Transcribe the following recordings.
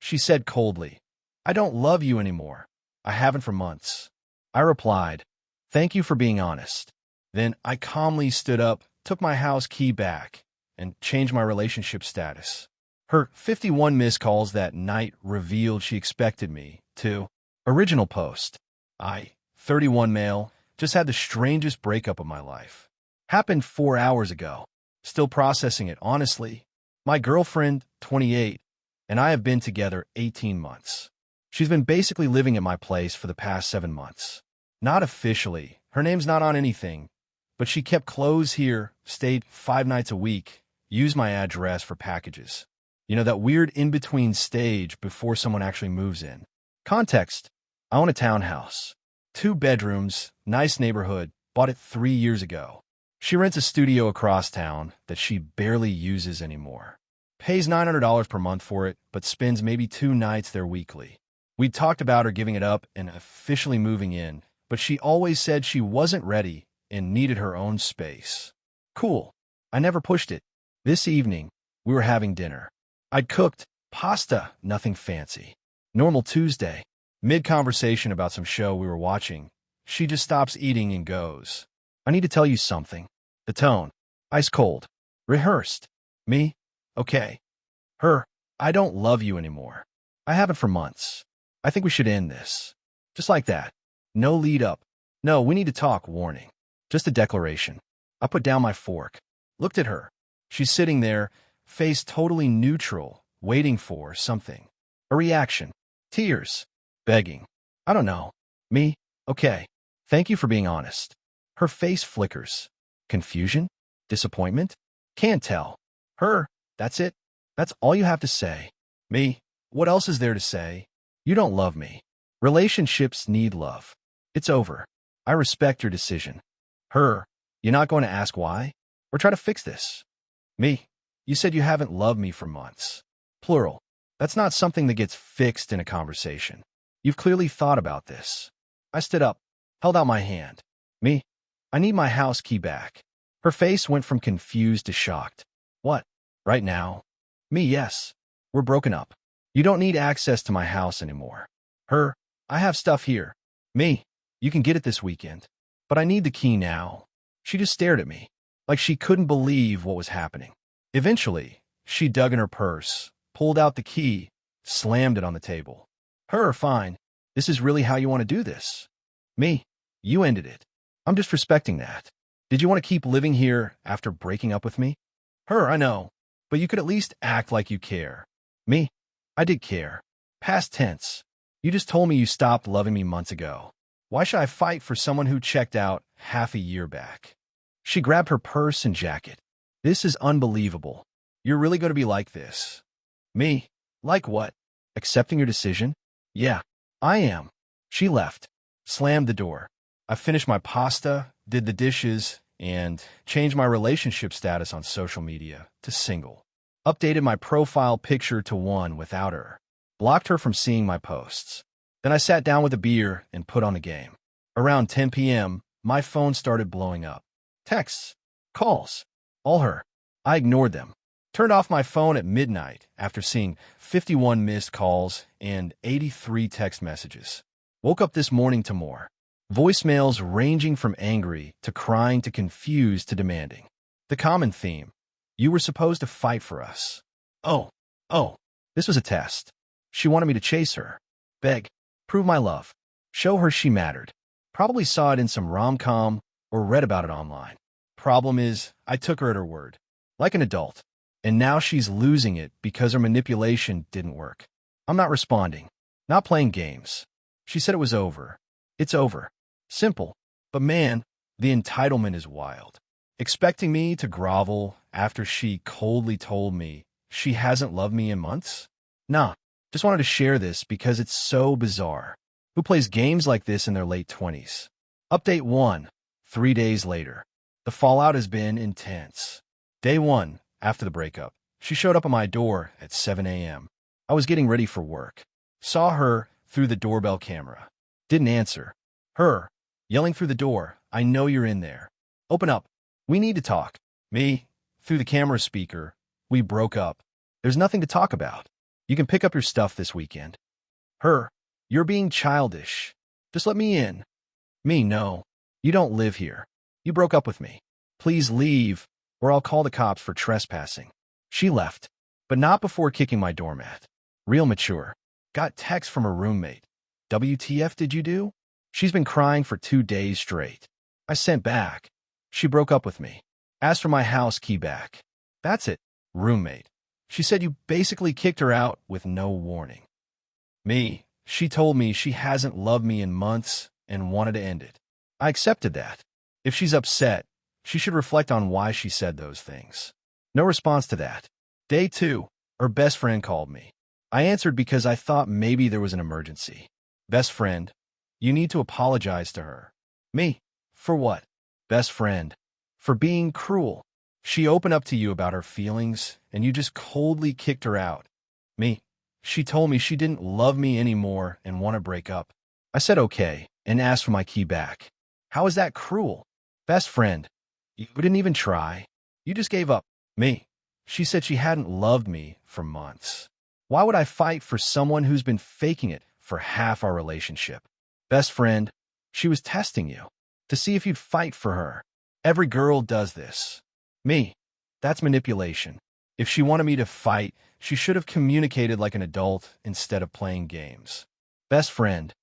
She said coldly, "I don't love you anymore. I haven't for months." I replied, "Thank you for being honest." Then I calmly stood up, took my house key back, and changed my relationship status. Her 51 missed calls that night revealed she expected me to. Original post. 31 male, just had the strangest breakup of my life. Happened 4 hours ago. Still processing it, honestly. My girlfriend, 28, and I have been together 18 months. She's been basically living at my place for the past 7 months. Not officially. Her name's not on anything, but she kept clothes here, stayed 5 nights a week, used my address for packages. You know, that weird in-between stage before someone actually moves in. Context: I own a townhouse. 2 bedrooms, nice neighborhood, bought it 3 years ago. She rents a studio across town that she barely uses anymore. Pays $900 per month for it, but spends maybe 2 nights there weekly. We talked about her giving it up and officially moving in, but she always said she wasn't ready and needed her own space. Cool. I never pushed it. This evening, we were having dinner. I'd cooked pasta, nothing fancy. Normal Tuesday. Mid-conversation about some show we were watching, she just stops eating and goes, "I need to tell you something." The tone: ice cold. Rehearsed. Me: "Okay." Her: "I don't love you anymore. I haven't for months. I think we should end this." Just like that. No lead up. No, we need to talk warning. Just a declaration. I put down my fork. Looked at her. She's sitting there, face totally neutral, waiting for something. A reaction. Tears. Begging. I don't know. Me: "Okay. Thank you for being honest." Her face flickers. Confusion? Disappointment? Can't tell. Her: "That's it? That's all you have to say?" Me: "What else is there to say? You don't love me. Relationships need love. It's over. I respect your decision." Her: "You're not going to ask why? Or try to fix this?" Me: "You said you haven't loved me for months." Plural. That's not something that gets fixed in a conversation. You've clearly thought about this. I stood up, held out my hand. Me: "I need my house key back." Her face went from confused to shocked. "What? Right now?" Me: "Yes. We're broken up. You don't need access to my house anymore." Her: "I have stuff here." Me: "You can get it this weekend. But I need the key now." She just stared at me, like she couldn't believe what was happening. Eventually, she dug in her purse, pulled out the key, slammed it on the table. Her: "Fine. This is really how you want to do this." Me: "You ended it. I'm just respecting that. Did you want to keep living here after breaking up with me?" Her: "I know, but you could at least act like you care." Me: "I did care. Past tense. You just told me you stopped loving me months ago. Why should I fight for someone who checked out half a year back?" She grabbed her purse and jacket. "This is unbelievable. You're really going to be like this." Me: "Like what? Accepting your decision?" "Yeah, I am." She left, slammed the door. I finished my pasta, did the dishes, and changed my relationship status on social media to single. Updated my profile picture to one without her. Blocked her from seeing my posts. Then I sat down with a beer and put on a game. Around 10 p.m., my phone started blowing up. Texts, calls, all her. I ignored them. Turned off my phone at midnight after seeing 51 missed calls and 83 text messages. Woke up this morning to more. Voicemails ranging from angry to crying to confused to demanding. The common theme: you were supposed to fight for us. Oh, this was a test. She wanted me to chase her, beg, prove my love, show her she mattered. Probably saw it in some rom-com or read about it online. Problem is, I took her at her word, like an adult. And now she's losing it because her manipulation didn't work. I'm not responding, not playing games. She said it was over. It's over. Simple. But man, the entitlement is wild. Expecting me to grovel after she coldly told me she hasn't loved me in months? Nah, just wanted to share this because it's so bizarre. Who plays games like this in their late 20s? Update 1, 3 days later. The fallout has been intense. Day 1, after the breakup, she showed up at my door at 7 a.m. I was getting ready for work. Saw her through the doorbell camera. Didn't answer. Her, yelling through the door, "I know you're in there. Open up. We need to talk." Me, through the camera speaker, "We broke up. There's nothing to talk about." You can pick up your stuff this weekend. Her, you're being childish. Just let me in. Me, no. You don't live here. You broke up with me. Please leave, or I'll call the cops for trespassing. She left, but not before kicking my doormat. Real mature. Got text from her roommate. WTF did you do? She's been crying for 2 days straight. I sent back. She broke up with me. Asked for my house key back. That's it, roommate. She said you basically kicked her out with no warning. Me, she told me she hasn't loved me in months and wanted to end it. I accepted that. If she's upset, she should reflect on why she said those things. No response to that. Day 2, her best friend called me. I answered because I thought maybe there was an emergency. Best friend, you need to apologize to her. Me, for what? Best friend, for being cruel. She opened up to you about her feelings, and you just coldly kicked her out. Me, she told me she didn't love me anymore and want to break up. I said okay, and asked for my key back. How is that cruel? Best friend, you didn't even try. You just gave up. Me, she said she hadn't loved me for months. Why would I fight for someone who's been faking it for half our relationship? Best friend, she was testing you to see if you'd fight for her. Every girl does this. Me, that's manipulation. If she wanted me to fight, she should have communicated like an adult instead of playing games. Best friend,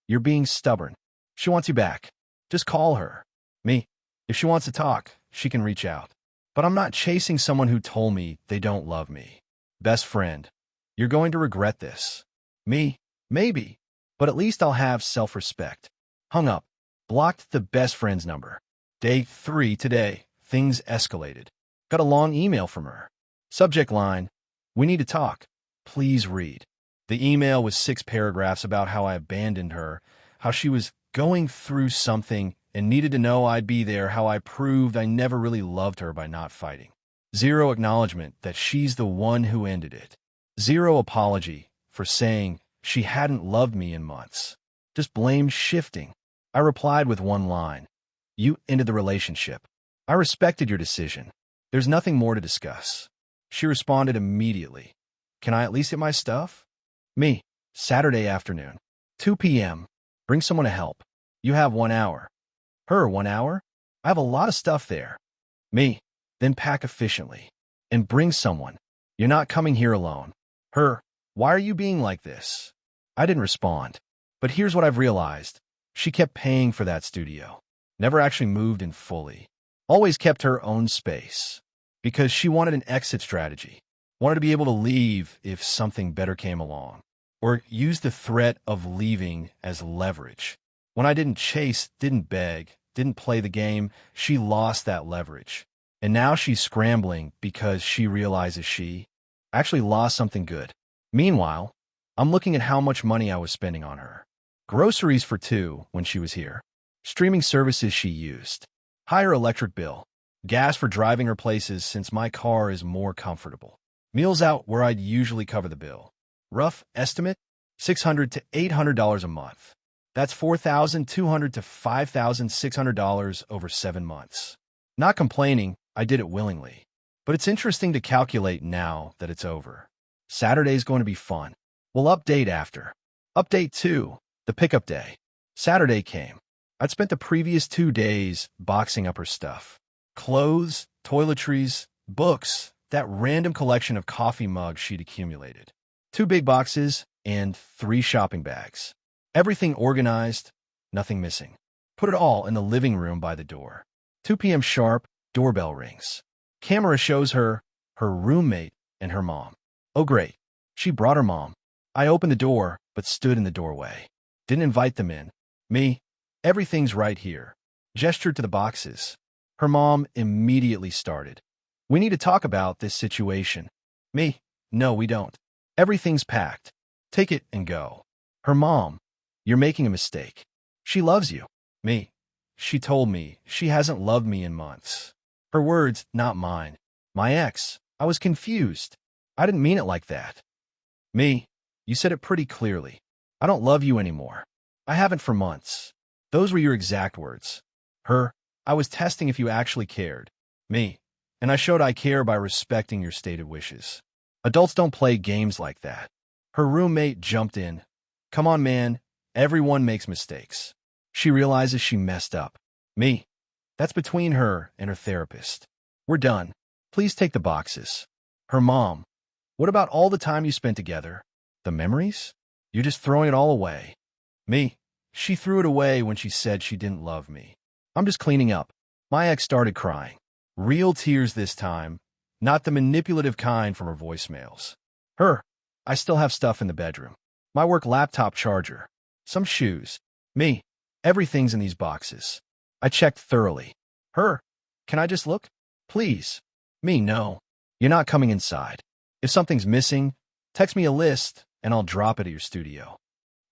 you're being stubborn. She wants you back. Just call her. Me, if she wants to talk, she can reach out. But I'm not chasing someone who told me they don't love me. Best friend, you're going to regret this. Me, maybe, but at least I'll have self-respect. Hung up. Blocked the best friend's number. Day 3 today. Things escalated. Got a long email from her. Subject line, we need to talk. Please read. The email was 6 paragraphs about how I abandoned her, how she was going through something and needed to know I'd be there, how I proved I never really loved her by not fighting. 0 acknowledgement that she's the one who ended it. 0 apology for saying she hadn't loved me in months. Just blame shifting. I replied with 1 line. You ended the relationship. I respected your decision. There's nothing more to discuss. She responded immediately. Can I at least get my stuff? Me, Saturday afternoon, 2 p.m. Bring someone to help. You have 1 hour. Her, 1 hour? I have a lot of stuff there. Me, then pack efficiently. And bring someone. You're not coming here alone. Her, why are you being like this? I didn't respond. But here's what I've realized. She kept paying for that studio. Never actually moved in fully. Always kept her own space. Because she wanted an exit strategy. Wanted to be able to leave if something better came along. Or use the threat of leaving as leverage. When I didn't chase, didn't beg, didn't play the game, she lost that leverage. And now she's scrambling because she realizes she actually lost something good. Meanwhile, I'm looking at how much money I was spending on her. Groceries for 2 when she was here. Streaming services she used. Higher electric bill. Gas for driving her places since my car is more comfortable. Meals out where I'd usually cover the bill. Rough estimate, $600 to $800 a month. That's $4,200 to $5,600 over 7 months. Not complaining, I did it willingly. But it's interesting to calculate now that it's over. Saturday's going to be fun. We'll update after. Update 2, the pickup day. Saturday came. I'd spent the previous 2 days boxing up her stuff. Clothes, toiletries, books, that random collection of coffee mugs she'd accumulated. 2 big boxes and 3 shopping bags. Everything organized, nothing missing. Put it all in the living room by the door. 2 p.m. sharp, doorbell rings. Camera shows her roommate, and her mom. Oh great, she brought her mom. I opened the door, but stood in the doorway. Didn't invite them in. Me, everything's right here. Gestured to the boxes. Her mom immediately started. We need to talk about this situation. Me, no we don't. Everything's packed. Take it and go. Her mom, you're making a mistake. She loves you. Me, she told me she hasn't loved me in months. Her words, not mine. My ex, I was confused. I didn't mean it like that. Me, you said it pretty clearly. I don't love you anymore. I haven't for months. Those were your exact words. Her, I was testing if you actually cared. Me, and I showed I care by respecting your stated wishes. Adults don't play games like that. Her roommate jumped in. Come on, man. Everyone makes mistakes. She realizes she messed up. Me. That's between her and her therapist. We're done. Please take the boxes. Her mom. What about all the time you spent together? The memories? You're just throwing it all away. Me. She threw it away when she said she didn't love me. I'm just cleaning up. My ex started crying. Real tears this time, not the manipulative kind from her voicemails. Her. I still have stuff in the bedroom. My work laptop charger. Some shoes. Me. Everything's in these boxes. I checked thoroughly. Her. Can I just look? Please. Me, no. You're not coming inside. If something's missing, text me a list and I'll drop it at your studio.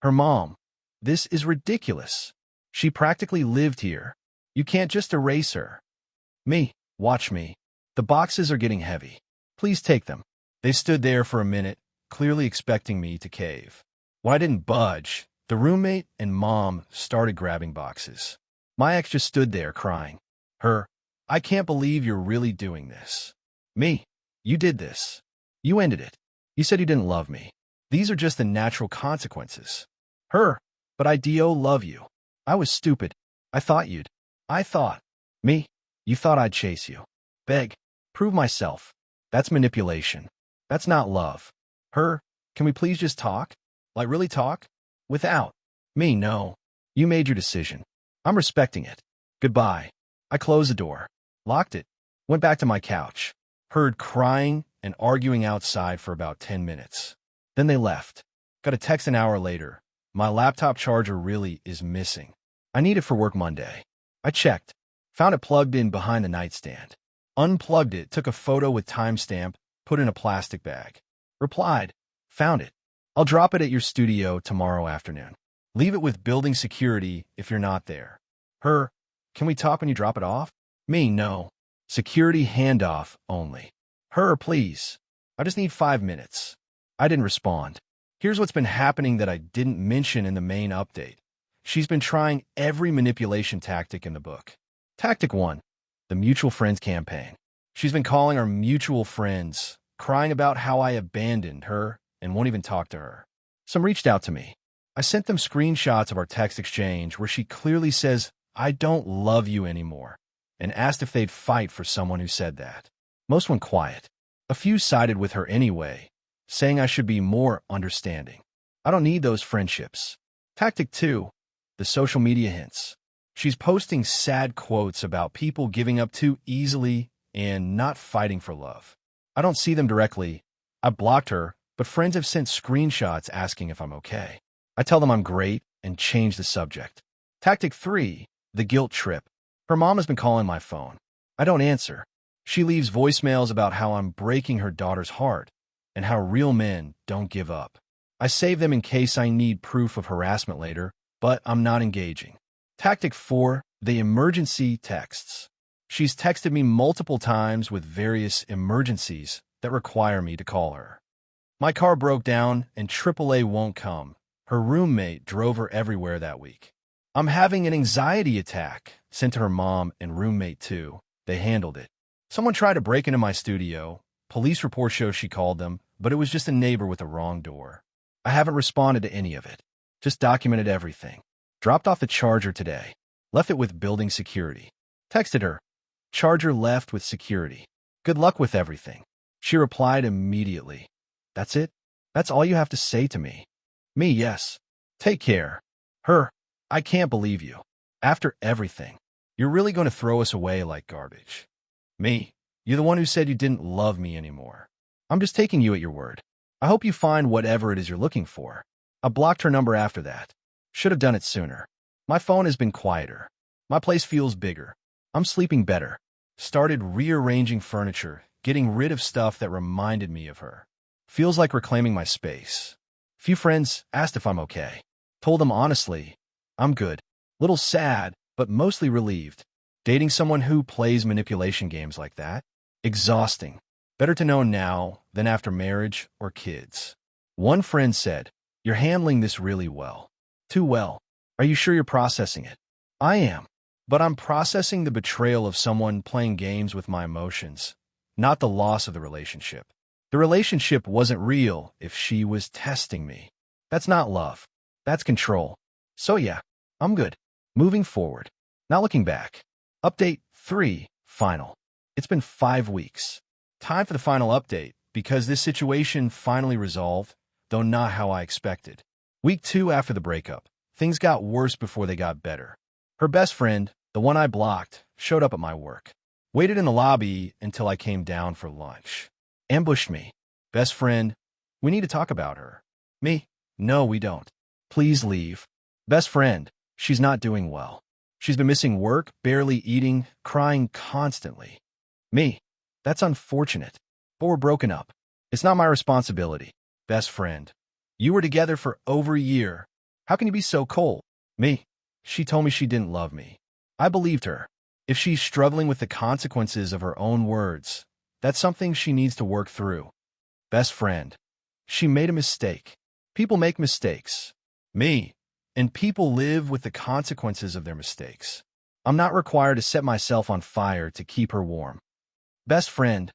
Her mom. This is ridiculous. She practically lived here. You can't just erase her. Me. Watch me. The boxes are getting heavy. Please take them. They stood there for a minute, clearly expecting me to cave. When I didn't budge, the roommate and mom started grabbing boxes. My ex just stood there crying. Her. I can't believe you're really doing this. Me. You did this. You ended it. You said you didn't love me. These are just the natural consequences. Her. But I do love you. I was stupid. I thought. Me. You thought I'd chase you. Beg. Prove myself. That's manipulation. That's not love. Her. Can we please just talk? Like really talk? Without. Me, no. You made your decision. I'm respecting it. Goodbye. I closed the door. Locked it. Went back to my couch. Heard crying and arguing outside for about 10 minutes. Then they left. Got a text an hour later. My laptop charger really is missing. I need it for work Monday. I checked. Found it plugged in behind the nightstand. Unplugged it, took a photo with timestamp, put in a plastic bag. Replied. Found it. I'll drop it at your studio tomorrow afternoon. Leave it with building security if you're not there. Her. Can we talk when you drop it off? Me, no. Security handoff only. Her, please. I just need 5 minutes. I didn't respond. Here's what's been happening that I didn't mention in the main update. She's been trying every manipulation tactic in the book. Tactic 1. The mutual friends campaign. She's been calling our mutual friends, crying about how I abandoned her and won't even talk to her. Some reached out to me. I sent them screenshots of our text exchange where she clearly says, I don't love you anymore, and asked if they'd fight for someone who said that. Most went quiet. A few sided with her anyway, saying I should be more understanding. I don't need those friendships. Tactic 2. The social media hints. She's posting sad quotes about people giving up too easily and not fighting for love. I don't see them directly. I blocked her, but friends have sent screenshots asking if I'm okay. I tell them I'm great and change the subject. Tactic 3. The guilt trip. Her mom has been calling my phone. I don't answer. She leaves voicemails about how I'm breaking her daughter's heart and how real men don't give up. I save them in case I need proof of harassment later, but I'm not engaging. Tactic 4. The emergency texts. She's texted me multiple times with various emergencies that require me to call her. My car broke down and AAA won't come. Her roommate drove her everywhere that week. I'm having an anxiety attack. Sent to her mom and roommate too. They handled it. Someone tried to break into my studio. Police report shows she called them, but it was just a neighbor with the wrong door. I haven't responded to any of it. Just documented everything. Dropped off the charger today. Left it with building security. Texted her. Charger left with security. Good luck with everything. She replied immediately. That's it? That's all you have to say to me? Me, yes. Take care. Her. I can't believe you. After everything, you're really going to throw us away like garbage. Me. You're the one who said you didn't love me anymore. I'm just taking you at your word. I hope you find whatever it is you're looking for. I blocked her number after that. Should have done it sooner. My phone has been quieter. My place feels bigger. I'm sleeping better. Started rearranging furniture, getting rid of stuff that reminded me of her. Feels like reclaiming my space. Few friends asked if I'm okay. Told them honestly, I'm good. Little sad, but mostly relieved. Dating someone who plays manipulation games like that? Exhausting. Better to know now than after marriage or kids. One friend said, "You're handling this really well. Too well. Are you sure you're processing it?" I am. But I'm processing the betrayal of someone playing games with my emotions, not the loss of the relationship. The relationship wasn't real if she was testing me. That's not love. That's control. So yeah, I'm good. Moving forward. Not looking back. Update 3. Final. It's been 5 weeks. Time for the final update, because this situation finally resolved, though not how I expected. Week 2 after the breakup. Things got worse before they got better. Her best friend, the one I blocked, showed up at my work. Waited in the lobby until I came down for lunch. Ambushed me. Best friend, we need to talk about her. Me, no, we don't. Please leave. Best friend, she's not doing well. She's been missing work, barely eating, crying constantly. Me, that's unfortunate. But we're broken up. It's not my responsibility. Best friend, you were together for over a year. How can you be so cold? Me, she told me she didn't love me. I believed her. If she's struggling with the consequences of her own words, that's something she needs to work through. Best friend, she made a mistake. People make mistakes. Me, and people live with the consequences of their mistakes. I'm not required to set myself on fire to keep her warm. Best friend,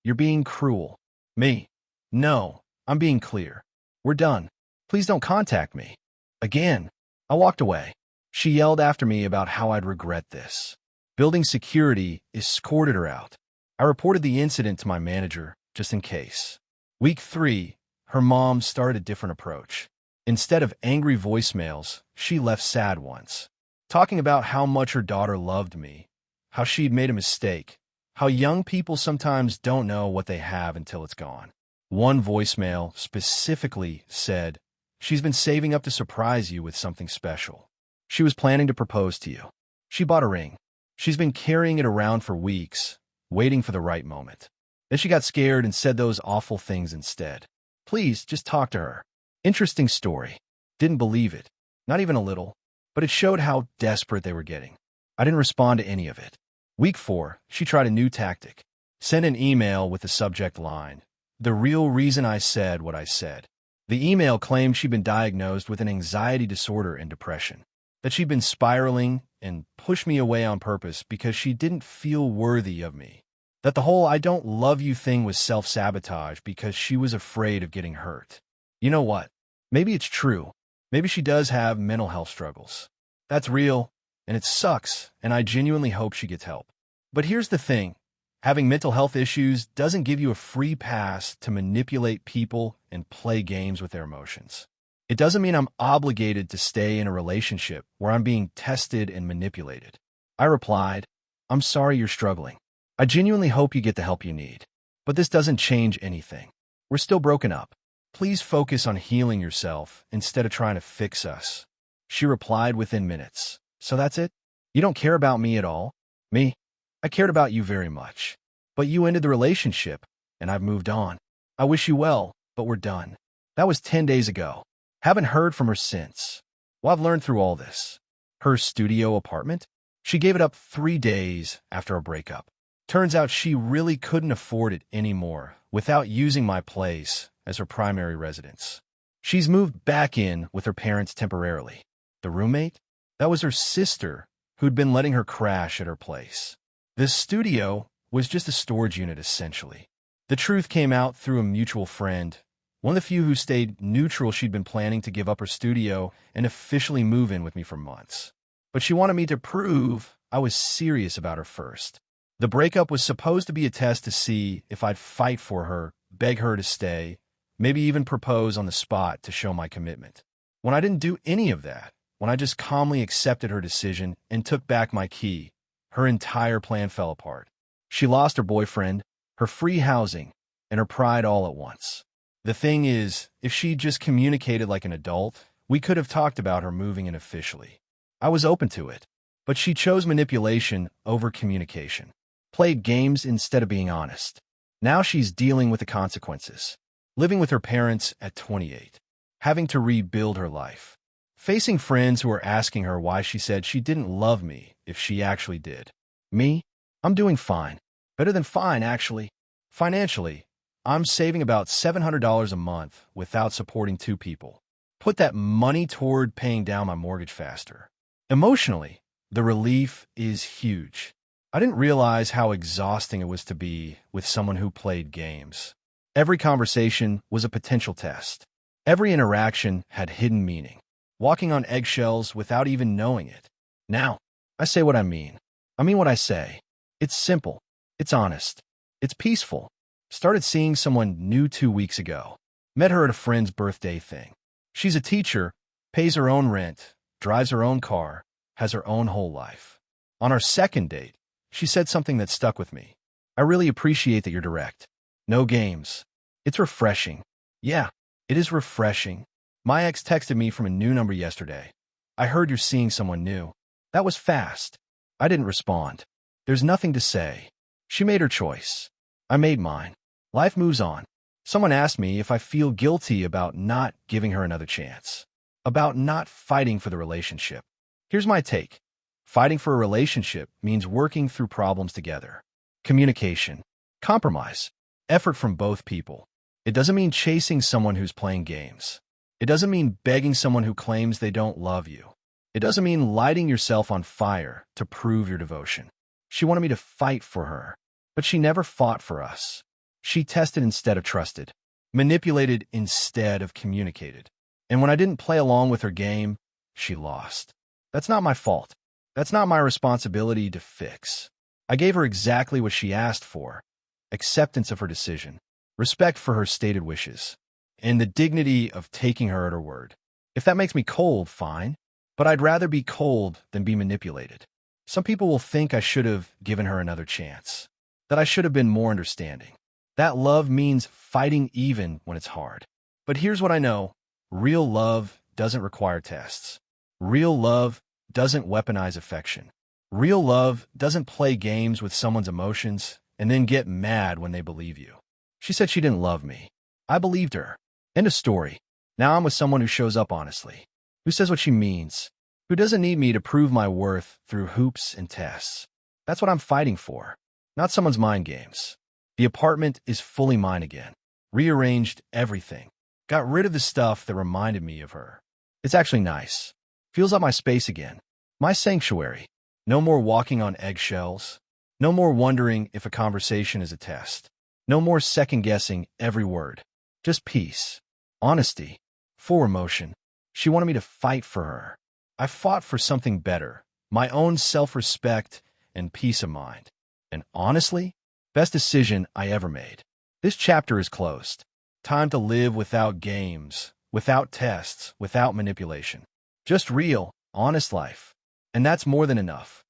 you're being cruel. Me, no, I'm being clear. We're done. Please don't contact me. Again, I walked away. She yelled after me about how I'd regret this. Building security escorted her out. I reported the incident to my manager, just in case. Week 3, her mom started a different approach. Instead of angry voicemails, she left sad ones. Talking about how much her daughter loved me, how she'd made a mistake, how young people sometimes don't know what they have until it's gone. One voicemail specifically said, "She's been saving up to surprise you with something special. She was planning to propose to you. She bought a ring. She's been carrying it around for weeks, waiting for the right moment. Then she got scared and said those awful things instead. Please, just talk to her." Interesting story. Didn't believe it. Not even a little. But it showed how desperate they were getting. I didn't respond to any of it. Week 4, she tried a new tactic. Sent an email with the subject line, "The real reason I said what I said." The email claimed she'd been diagnosed with an anxiety disorder and depression. That she'd been spiraling and pushed me away on purpose because she didn't feel worthy of me. That the whole "I don't love you" thing was self-sabotage because she was afraid of getting hurt. You know what? Maybe it's true. Maybe she does have mental health struggles. That's real, and it sucks, and I genuinely hope she gets help. But here's the thing. Having mental health issues doesn't give you a free pass to manipulate people and play games with their emotions. It doesn't mean I'm obligated to stay in a relationship where I'm being tested and manipulated. I replied, "I'm sorry you're struggling. I genuinely hope you get the help you need. But this doesn't change anything. We're still broken up. Please focus on healing yourself instead of trying to fix us." She replied within minutes. "So that's it? You don't care about me at all?" Me? I cared about you very much. But you ended the relationship, and I've moved on. I wish you well, but we're done. That was 10 days ago. Haven't heard from her since. Well, I've learned through all this. Her studio apartment? She gave it up 3 days after a breakup. Turns out she really couldn't afford it anymore without using my place as her primary residence. She's moved back in with her parents temporarily. The roommate? That was her sister who'd been letting her crash at her place. This studio was just a storage unit, essentially. The truth came out through a mutual friend, one of the few who stayed neutral. She'd been planning to give up her studio and officially move in with me for months. But she wanted me to prove I was serious about her first. The breakup was supposed to be a test to see if I'd fight for her, beg her to stay, maybe even propose on the spot to show my commitment. When I didn't do any of that, when I just calmly accepted her decision and took back my key, her entire plan fell apart. She lost her boyfriend, her free housing, and her pride all at once. The thing is, if she just communicated like an adult, we could have talked about her moving in officially. I was open to it, but she chose manipulation over communication. Played games instead of being honest. Now she's dealing with the consequences. Living with her parents at 28. Having to rebuild her life. Facing friends who are asking her why she said she didn't love me if she actually did. Me? I'm doing fine. Better than fine, actually. Financially, I'm saving about $700 a month without supporting 2 people. Put that money toward paying down my mortgage faster. Emotionally, the relief is huge. I didn't realize how exhausting it was to be with someone who played games. Every conversation was a potential test. Every interaction had hidden meaning, walking on eggshells without even knowing it. Now, I say what I mean. I mean what I say. It's simple. It's honest. It's peaceful. Started seeing someone new 2 weeks ago. Met her at a friend's birthday thing. She's a teacher, pays her own rent, drives her own car, has her own whole life. On our second date, she said something that stuck with me. I really appreciate that you're direct. No games. It's refreshing. Yeah, it is refreshing. My ex texted me from a new number yesterday. I heard you're seeing someone new. That was fast. I didn't respond. There's nothing to say. She made her choice. I made mine. Life moves on. Someone asked me if I feel guilty about not giving her another chance, about not fighting for the relationship. Here's my take. Fighting for a relationship means working through problems together. Communication, compromise, effort from both people. It doesn't mean chasing someone who's playing games. It doesn't mean begging someone who claims they don't love you. It doesn't mean lighting yourself on fire to prove your devotion. She wanted me to fight for her, but she never fought for us. She tested instead of trusted, manipulated instead of communicated. And when I didn't play along with her game, she lost. That's not my fault. That's not my responsibility to fix. I gave her exactly what she asked for: acceptance of her decision, respect for her stated wishes, and the dignity of taking her at her word. If that makes me cold, fine, but I'd rather be cold than be manipulated. Some people will think I should have given her another chance, that I should have been more understanding. That love means fighting even when it's hard. But here's what I know. Real love doesn't require tests. Real love doesn't weaponize affection. Real love doesn't play games with someone's emotions and then get mad when they believe you. She said she didn't love me. I believed her. End of story. Now I'm with someone who shows up honestly, who says what she means, who doesn't need me to prove my worth through hoops and tests. That's what I'm fighting for, not someone's mind games. The apartment is fully mine again. Rearranged everything. Got rid of the stuff that reminded me of her. It's actually nice. Feels like my space again. My sanctuary. No more walking on eggshells. No more wondering if a conversation is a test. No more second-guessing every word. Just peace. Honesty. Full emotion. She wanted me to fight for her. I fought for something better. My own self-respect and peace of mind. And honestly, best decision I ever made. This chapter is closed. Time to live without games, without tests, without manipulation. Just real, honest life. And that's more than enough.